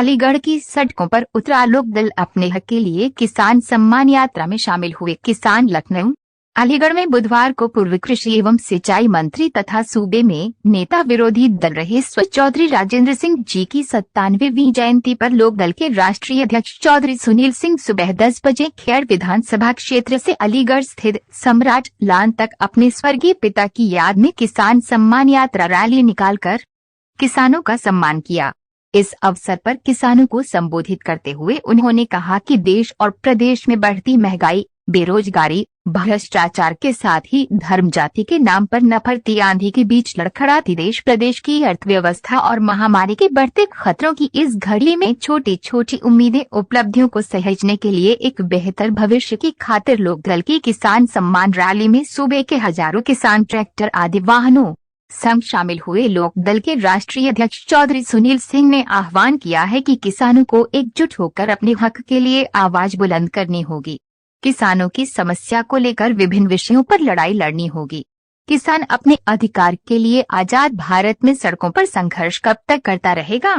अलीगढ़ की सड़कों पर उतरा लोकदल अपने हक के लिए किसान सम्मान यात्रा में शामिल हुए किसान। लखनऊ अलीगढ़ में बुधवार को पूर्व कृषि एवं सिंचाई मंत्री तथा सूबे में नेता विरोधी दल रहे स्व चौधरी राजेंद्र सिंह जी की 97वीं जयंती पर लोकदल के राष्ट्रीय अध्यक्ष चौधरी सुनील सिंह सुबह 10 बजे खैर विधानसभा क्षेत्र से अलीगढ़ स्थित सम्राट लान तक अपने स्वर्गीय पिता की याद में किसान सम्मान यात्रा रैली निकालकर किसानों का सम्मान किया। इस अवसर पर किसानों को संबोधित करते हुए उन्होंने कहा कि देश और प्रदेश में बढ़ती महंगाई, बेरोजगारी, भ्रष्टाचार के साथ ही धर्म जाति के नाम पर नफरती आंधी के बीच लड़खड़ाती देश प्रदेश की अर्थव्यवस्था और महामारी के बढ़ते खतरों की इस घड़ी में छोटी छोटी उम्मीदें उपलब्धियों को सहेजने के लिए एक बेहतर भविष्य की खातिर लोकदल की किसान सम्मान रैली में सूबे के हजारों किसान ट्रैक्टर आदि वाहनों संग शामिल हुए। लोकदल के राष्ट्रीय अध्यक्ष चौधरी सुनील सिंह ने आह्वान किया है कि किसानों को एकजुट होकर अपने हक के लिए आवाज बुलंद करनी होगी। किसानों की समस्या को लेकर विभिन्न विषयों पर लड़ाई लड़नी होगी। किसान अपने अधिकार के लिए आजाद भारत में सड़कों पर संघर्ष कब तक करता रहेगा?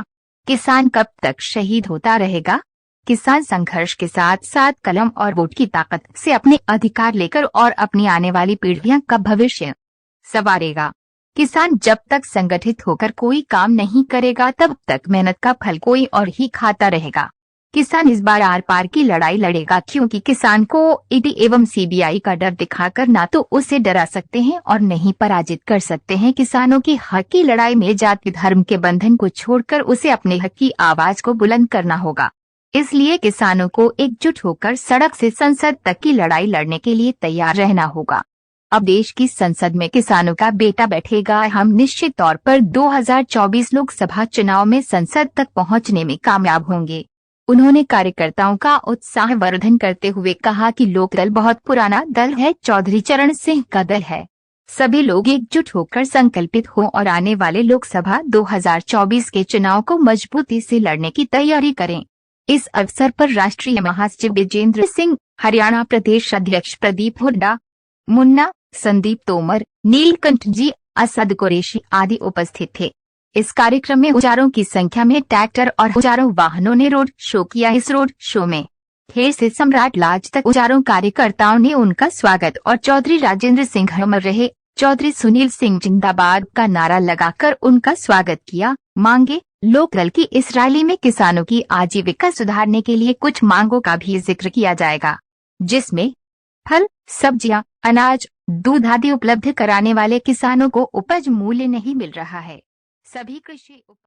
किसान कब तक शहीद होता रहेगा? किसान संघर्ष के साथ साथ कलम और वोट की ताकत से अपने अधिकार लेकर और अपनी आने वाली पीढ़ियां का भविष्य संवारेगा। किसान जब तक संगठित होकर कोई काम नहीं करेगा तब तक मेहनत का फल कोई और ही खाता रहेगा। किसान इस बार आर पार की लड़ाई लड़ेगा, क्योंकि किसान को ईडी एवं सीबीआई का डर दिखाकर ना तो उसे डरा सकते हैं और नहीं पराजित कर सकते हैं। किसानों की हक की लड़ाई में जाति धर्म के बंधन को छोड़कर उसे अपने हक की आवाज को बुलंद करना होगा। इसलिए किसानों को एकजुट होकर सड़क से संसद तक की लड़ाई लड़ने के लिए तैयार रहना होगा। अब देश की संसद में किसानों का बेटा बैठेगा। हम निश्चित तौर पर 2024 लोकसभा चुनाव में संसद तक पहुंचने में कामयाब होंगे। उन्होंने कार्यकर्ताओं का उत्साहवर्धन करते हुए कहा कि लोकदल बहुत पुराना दल है, चौधरी चरण सिंह का दल है। सभी लोग एकजुट होकर संकल्पित हों और आने वाले लोकसभा 2024 के चुनाव को मजबूती से लड़ने की तैयारी करें। इस अवसर पर राष्ट्रीय महासचिव विजेंद्र सिंह, हरियाणा प्रदेश अध्यक्ष प्रदीप हुड्डा, मुन्ना, संदीप तोमर, नीलकंठ जी, असद कुरैशी आदि उपस्थित थे। इस कार्यक्रम में हजारों की संख्या में ट्रैक्टर और हजारों वाहनों ने रोड शो किया। इस रोड शो में खेर से सम्राट लाज तक हजारों कार्यकर्ताओं ने उनका स्वागत और चौधरी राजेंद्र सिंह अमर रहे, चौधरी सुनील सिंह जिंदाबाद का नारा लगाकर उनका स्वागत किया। मांगे लोकदल की इस रैली में किसानों की आजीविका सुधारने के लिए कुछ मांगों का भी जिक्र किया जाएगा, जिसमें फल, सब्जियां, अनाज, दूध आदि उपलब्ध कराने वाले किसानों को उपज मूल्य नहीं मिल रहा है। सभी कृषि